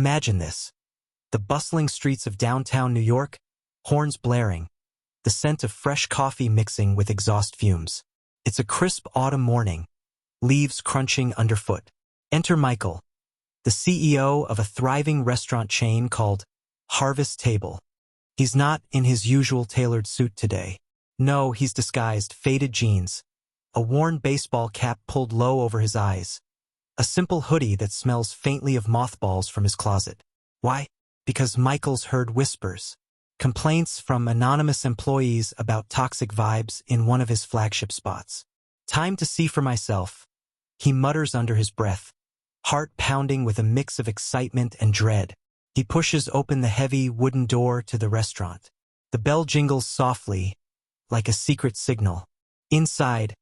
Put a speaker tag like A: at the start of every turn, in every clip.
A: Imagine this. The bustling streets of downtown New York, horns blaring, the scent of fresh coffee mixing with exhaust fumes. It's a crisp autumn morning, leaves crunching underfoot. Enter Michael, the CEO of a thriving restaurant chain called Harvest Table. He's not in his usual tailored suit today. No, he's disguised faded jeans, a worn baseball cap pulled low over his eyes, a simple hoodie that smells faintly of mothballs from his closet. Why? Because Michael's heard whispers, complaints from anonymous employees about toxic vibes in one of his flagship spots. Time to see for myself, he mutters under his breath, heart pounding with a mix of excitement and dread. He pushes open the heavy wooden door to the restaurant. The bell jingles softly, like a secret signal. Inside,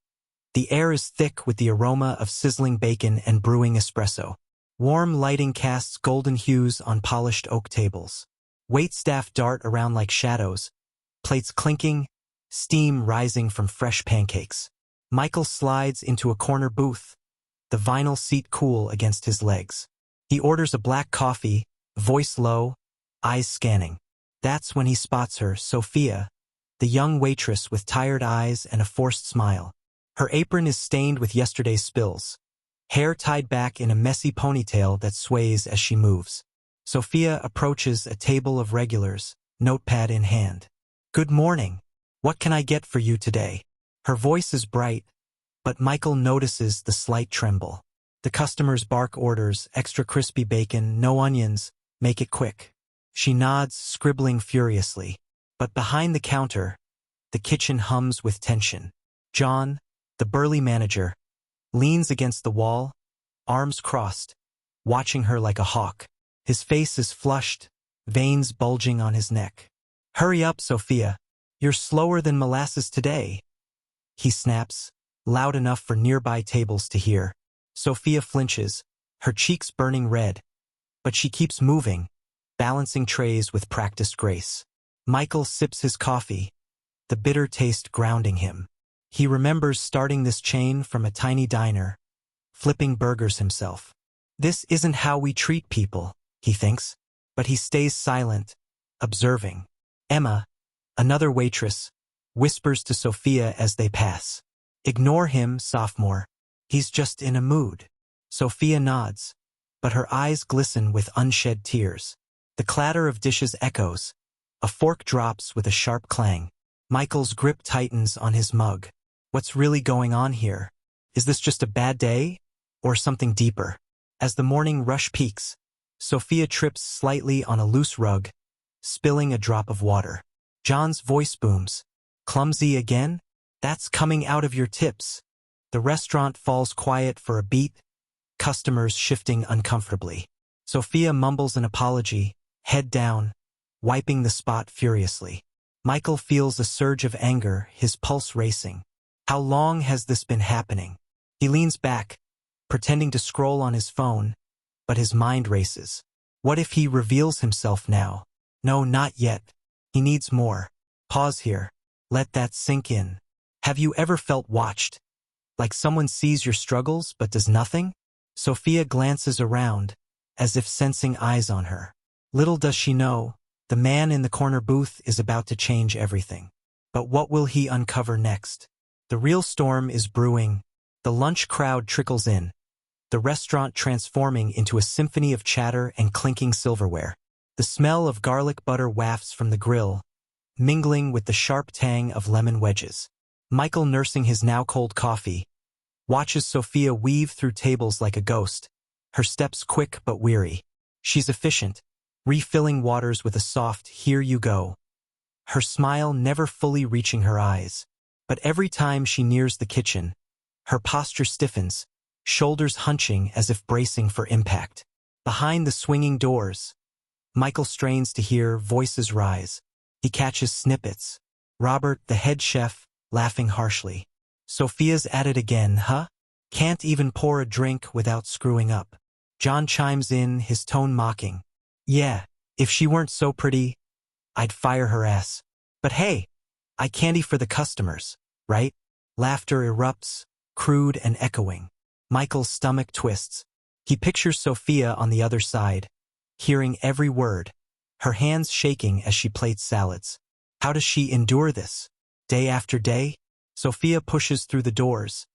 A: the air is thick with the aroma of sizzling bacon and brewing espresso. Warm lighting casts golden hues on polished oak tables. Waitstaff dart around like shadows, plates clinking, steam rising from fresh pancakes. Michael slides into a corner booth, the vinyl seat cool against his legs. He orders a black coffee, voice low, eyes scanning. That's when he spots her, Sophia, the young waitress with tired eyes and a forced smile. Her apron is stained with yesterday's spills, hair tied back in a messy ponytail that sways as she moves. Sophia approaches a table of regulars, notepad in hand. "Good morning. What can I get for you today?" Her voice is bright, but Michael notices the slight tremble. The customers bark orders, extra crispy bacon, no onions, make it quick. She nods, scribbling furiously. But behind the counter, the kitchen hums with tension. John, the burly manager, leans against the wall, arms crossed, watching her like a hawk. His face is flushed, veins bulging on his neck. "Hurry up, Sophia. You're slower than molasses today," he snaps, loud enough for nearby tables to hear. Sophia flinches, her cheeks burning red, but she keeps moving, balancing trays with practiced grace. Michael sips his coffee, the bitter taste grounding him. He remembers starting this chain from a tiny diner, flipping burgers himself. This isn't how we treat people, he thinks, but he stays silent, observing. Emma, another waitress, whispers to Sophia as they pass. "Ignore him, sophomore. He's just in a mood." Sophia nods, but her eyes glisten with unshed tears. The clatter of dishes echoes. A fork drops with a sharp clang. Michael's grip tightens on his mug. What's really going on here? Is this just a bad day? Or something deeper? As the morning rush peaks, Sophia trips slightly on a loose rug, spilling a drop of water. John's voice booms. "Clumsy again? That's coming out of your tips." The restaurant falls quiet for a beat, customers shifting uncomfortably. Sophia mumbles an apology, head down, wiping the spot furiously. Michael feels a surge of anger, his pulse racing. How long has this been happening? He leans back, pretending to scroll on his phone, but his mind races. What if he reveals himself now? No, not yet. He needs more. Pause here. Let that sink in. Have you ever felt watched? Like someone sees your struggles but does nothing? Sophia glances around, as if sensing eyes on her. Little does she know, the man in the corner booth is about to change everything. But what will he uncover next? The real storm is brewing. The lunch crowd trickles in, the restaurant transforming into a symphony of chatter and clinking silverware. The smell of garlic butter wafts from the grill, mingling with the sharp tang of lemon wedges. Michael, nursing his now cold coffee, watches Sophia weave through tables like a ghost, her steps quick but weary. She's efficient, refilling waters with a soft, "Here you go," her smile never fully reaching her eyes. But every time she nears the kitchen, her posture stiffens, shoulders hunching as if bracing for impact. Behind the swinging doors, Michael strains to hear voices rise. He catches snippets. Robert, the head chef, laughing harshly. "Sophia's at it again, huh? Can't even pour a drink without screwing up." John chimes in, his tone mocking. "Yeah, if she weren't so pretty, I'd fire her ass. But hey, I candy for the customers, right?" Laughter erupts, crude and echoing. Michael's stomach twists. He pictures Sophia on the other side, hearing every word, her hands shaking as she plates salads. How does she endure this? Day after day? Sophia pushes through the doors,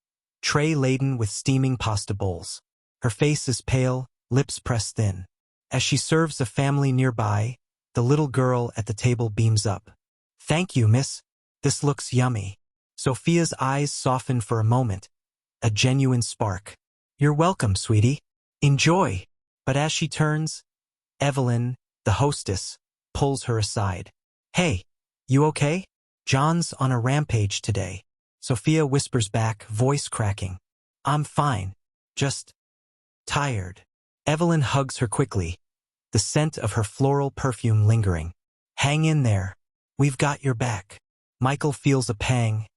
A: tray laden with steaming pasta bowls. Her face is pale, lips pressed thin. As she serves a family nearby, the little girl at the table beams up. Thank you, miss. This looks yummy. Sophia's eyes soften for a moment, a genuine spark. You're welcome, sweetie. Enjoy. But as she turns, Evelyn, the hostess, pulls her aside. Hey, you okay? John's on a rampage today. Sophia whispers back, voice cracking. I'm fine. Just tired. Evelyn hugs her quickly, the scent of her floral perfume lingering. Hang in there. We've got your back. Michael feels a pang,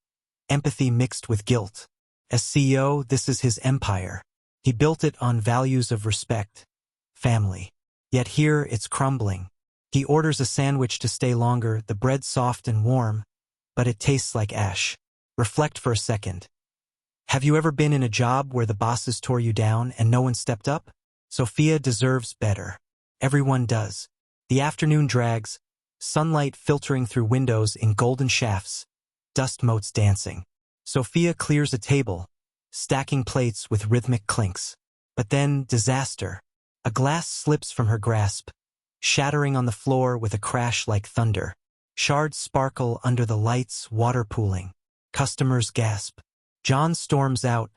A: empathy mixed with guilt. As CEO, this is his empire. He built it on values of respect, family. Yet here it's crumbling. He orders a sandwich to stay longer, the bread soft and warm, but it tastes like ash. Reflect for a second. Have you ever been in a job where the bosses tore you down and no one stepped up? Sophia deserves better. Everyone does. The afternoon drags, sunlight filtering through windows in golden shafts, dust motes dancing. Sophia clears a table, stacking plates with rhythmic clinks. But then, disaster. A glass slips from her grasp, shattering on the floor with a crash like thunder. Shards sparkle under the lights, water pooling. Customers gasp. John storms out,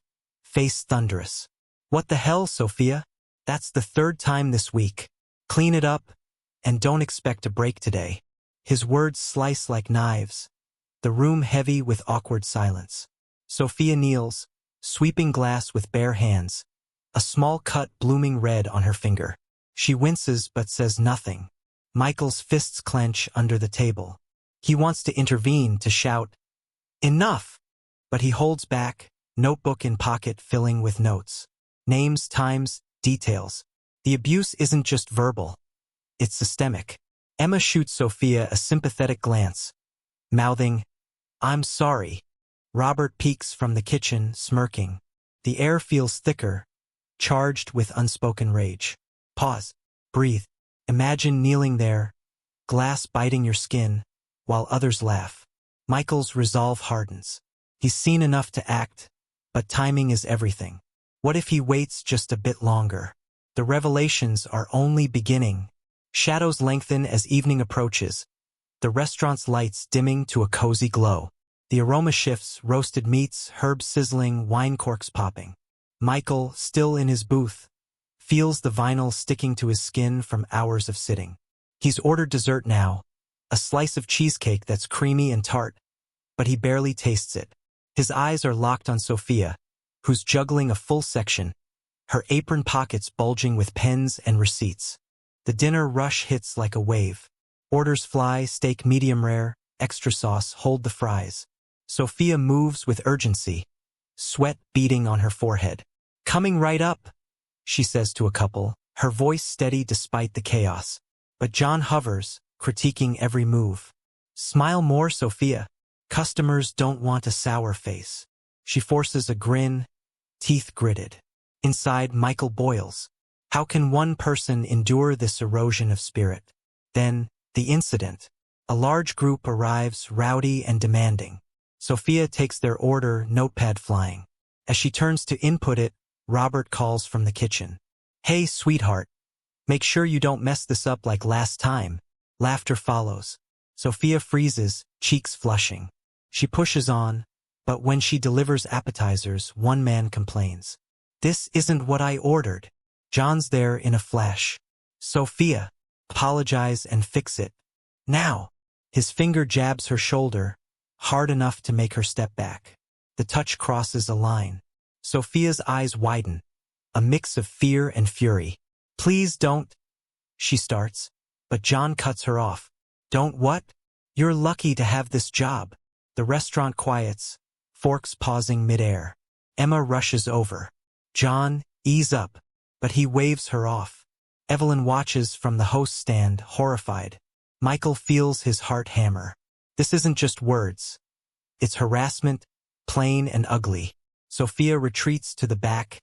A: face thunderous. What the hell, Sophia? That's the third time this week. Clean it up, and don't expect a break today. His words slice like knives, the room heavy with awkward silence. Sophia kneels, sweeping glass with bare hands, a small cut blooming red on her finger. She winces but says nothing. Michael's fists clench under the table. He wants to intervene, to shout, "Enough!" But he holds back, notebook in pocket filling with notes. Names, times, details. The abuse isn't just verbal. It's systemic. Emma shoots Sophia a sympathetic glance, mouthing, "I'm sorry." Robert peeks from the kitchen, smirking. The air feels thicker, charged with unspoken rage. Pause. Breathe. Imagine kneeling there, glass biting your skin, while others laugh. Michael's resolve hardens. He's seen enough to act, but timing is everything. What if he waits just a bit longer? The revelations are only beginning. Shadows lengthen as evening approaches, the restaurant's lights dimming to a cozy glow. The aroma shifts, roasted meats, herbs sizzling, wine corks popping. Michael, still in his booth, feels the vinyl sticking to his skin from hours of sitting. He's ordered dessert now, a slice of cheesecake that's creamy and tart, but he barely tastes it. His eyes are locked on Sophia, who's juggling a full section, her apron pockets bulging with pens and receipts. The dinner rush hits like a wave. Orders fly, steak medium rare, extra sauce, hold the fries. Sophia moves with urgency, sweat beading on her forehead. "Coming right up," she says to a couple, her voice steady despite the chaos. But John hovers, critiquing every move. "Smile more, Sophia. Customers don't want a sour face." She forces a grin, teeth gritted. Inside, Michael boils. How can one person endure this erosion of spirit? Then, the incident. A large group arrives, rowdy and demanding. Sophia takes their order, notepad flying. As she turns to input it, Robert calls from the kitchen. "Hey, sweetheart. Make sure you don't mess this up like last time." Laughter follows. Sophia freezes, cheeks flushing. She pushes on, but when she delivers appetizers, one man complains. "This isn't what I ordered." John's there in a flash. "Sophia, apologize and fix it. Now." His finger jabs her shoulder, hard enough to make her step back. The touch crosses a line. Sophia's eyes widen, a mix of fear and fury. "Please don't," she starts, but John cuts her off. "Don't what? You're lucky to have this job." The restaurant quiets, forks pausing midair. Emma rushes over. "John, ease up," but he waves her off. Evelyn watches from the host stand, horrified. Michael feels his heart hammer. This isn't just words. It's harassment, plain and ugly. Sophia retreats to the back,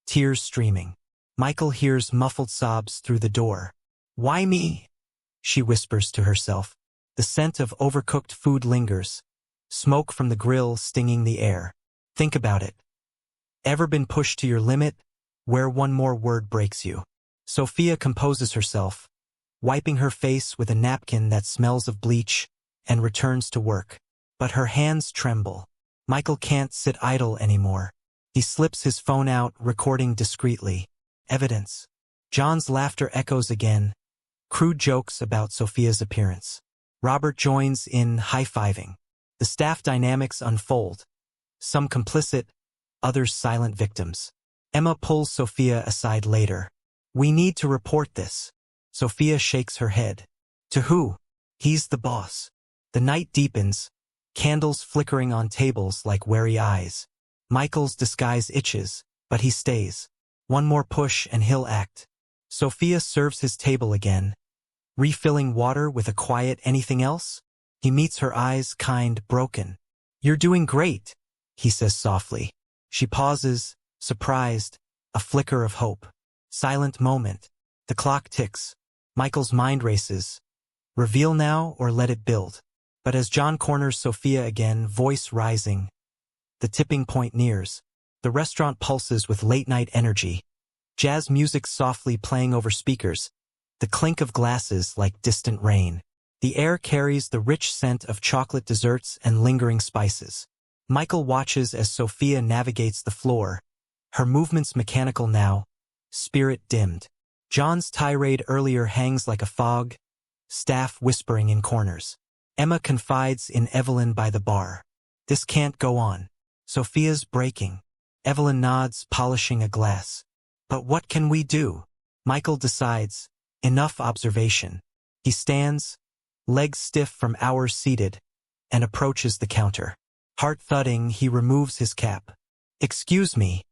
A: tears streaming. Michael hears muffled sobs through the door. Why me? She whispers to herself. The scent of overcooked food lingers, smoke from the grill stinging the air. Think about it. Ever been pushed to your limit, where one more word breaks you? Sophia composes herself, wiping her face with a napkin that smells of bleach, and returns to work. But her hands tremble. Michael can't sit idle anymore. He slips his phone out, recording discreetly. Evidence. John's laughter echoes again. Crude jokes about Sophia's appearance. Robert joins in, high-fiving. The staff dynamics unfold. Some complicit, others silent victims. Emma pulls Sophia aside later. We need to report this. Sophia shakes her head. To who? He's the boss. The night deepens, candles flickering on tables like wary eyes. Michael's disguise itches, but he stays. One more push and he'll act. Sophia serves his table again, refilling water with a quiet anything else? He meets her eyes, kind, broken. You're doing great, he says softly. She pauses, surprised, a flicker of hope. Silent moment. The clock ticks. Michael's mind races. Reveal now or let it build. But as John corners Sophia again, voice rising, the tipping point nears. The restaurant pulses with late-night energy. Jazz music softly playing over speakers. The clink of glasses like distant rain. The air carries the rich scent of chocolate desserts and lingering spices. Michael watches as Sophia navigates the floor, her movements mechanical now, spirit dimmed. John's tirade earlier hangs like a fog, staff whispering in corners. Emma confides in Evelyn by the bar. This can't go on. Sophia's breaking. Evelyn nods, polishing a glass. But what can we do? Michael decides. Enough observation. He stands, legs stiff from hours seated, and approaches the counter. Heart thudding, he removes his cap. Excuse me,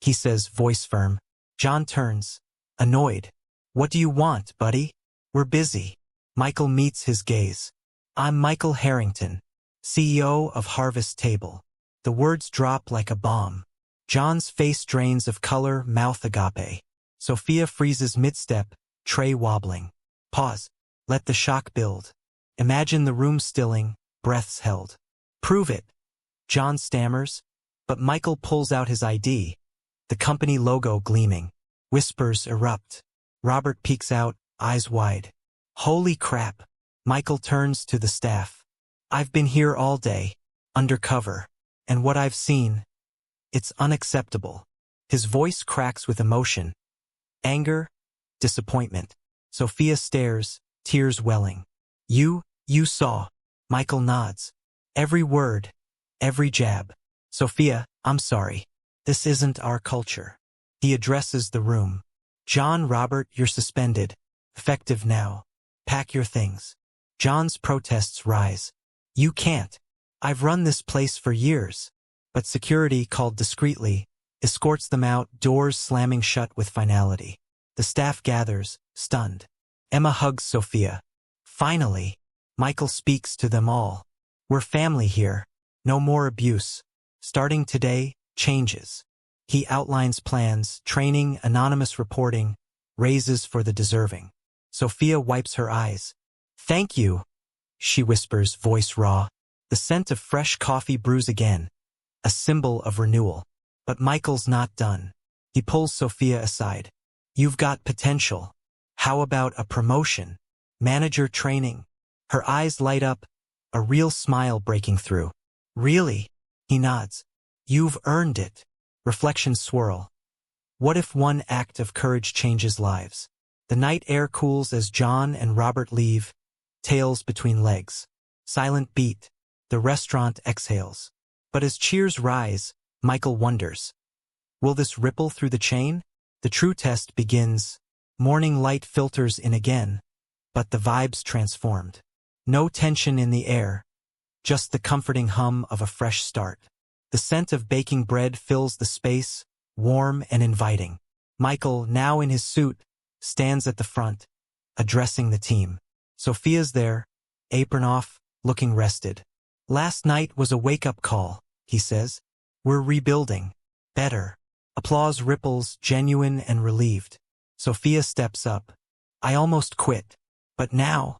A: he says, voice firm. John turns, annoyed. What do you want, buddy? We're busy. Michael meets his gaze. I'm Michael Harrington, CEO of Harvest Table. The words drop like a bomb. John's face drains of color, mouth agape. Sophia freezes mid-step, tray wobbling. Pause. Let the shock build. Imagine the room stilling, breaths held. Prove it. John stammers, but Michael pulls out his ID, the company logo gleaming. Whispers erupt. Robert peeks out, eyes wide. Holy crap. Michael turns to the staff. I've been here all day, undercover, and what I've seen, it's unacceptable. His voice cracks with emotion. Anger, disappointment. Sophia stares, tears welling. You saw. Michael nods. Every word, every jab. Sophia, I'm sorry. This isn't our culture. He addresses the room. John, Robert, you're suspended. Effective now. Pack your things. John's protests rise. You can't. I've run this place for years. But security, called discreetly, escorts them out, doors slamming shut with finality. The staff gathers, stunned. Emma hugs Sophia. Finally, Michael speaks to them all. We're family here. No more abuse. Starting today, changes. He outlines plans, training, anonymous reporting, raises for the deserving. Sophia wipes her eyes. Thank you, she whispers, voice raw. The scent of fresh coffee brews again, a symbol of renewal. But Michael's not done. He pulls Sophia aside. You've got potential. How about a promotion? Manager training? Her eyes light up, a real smile breaking through. Really? He nods. You've earned it. Reflections swirl. What if one act of courage changes lives? The night air cools as John and Robert leave, tails between legs. Silent beat. The restaurant exhales. But as cheers rise, Michael wonders. Will this ripple through the chain? The true test begins. Morning light filters in again, but the vibe's transformed. No tension in the air, just the comforting hum of a fresh start. The scent of baking bread fills the space, warm and inviting. Michael, now in his suit, stands at the front, addressing the team. Sophia's there, apron off, looking rested. Last night was a wake-up call, he says. We're rebuilding. Better. Applause ripples, genuine and relieved. Sophia steps up. I almost quit. But now.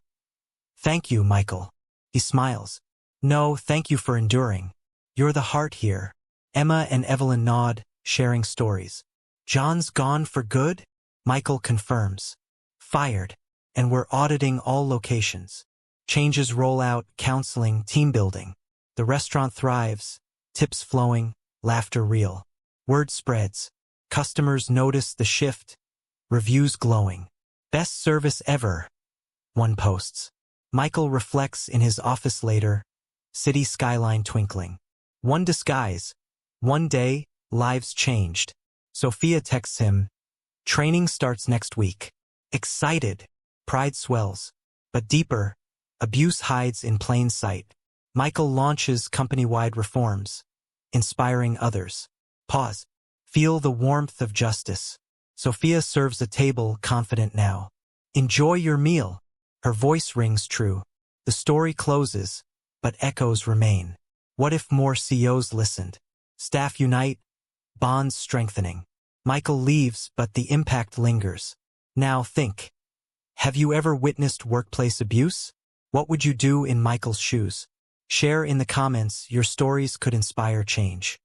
A: Thank you, Michael. He smiles. No, thank you for enduring. You're the heart here. Emma and Evelyn nod, sharing stories. John's gone for good? Michael confirms. Fired. And we're auditing all locations. Changes roll out, counseling, team building. The restaurant thrives, tips flowing, laughter real. Word spreads. Customers notice the shift. Reviews glowing. Best service ever, one posts. Michael reflects in his office later, city skyline twinkling. One disguise. One day, lives changed. Sophia texts him, training starts next week. Excited. Pride swells. But deeper, abuse hides in plain sight. Michael launches company-wide reforms, inspiring others. Pause. Feel the warmth of justice. Sophia serves a table, confident now. Enjoy your meal. Her voice rings true. The story closes, but echoes remain. What if more CEOs listened? Staff unite, bonds strengthening. Michael leaves, but the impact lingers. Now think. Have you ever witnessed workplace abuse? What would you do in Michael's shoes? Share in the comments, your stories could inspire change.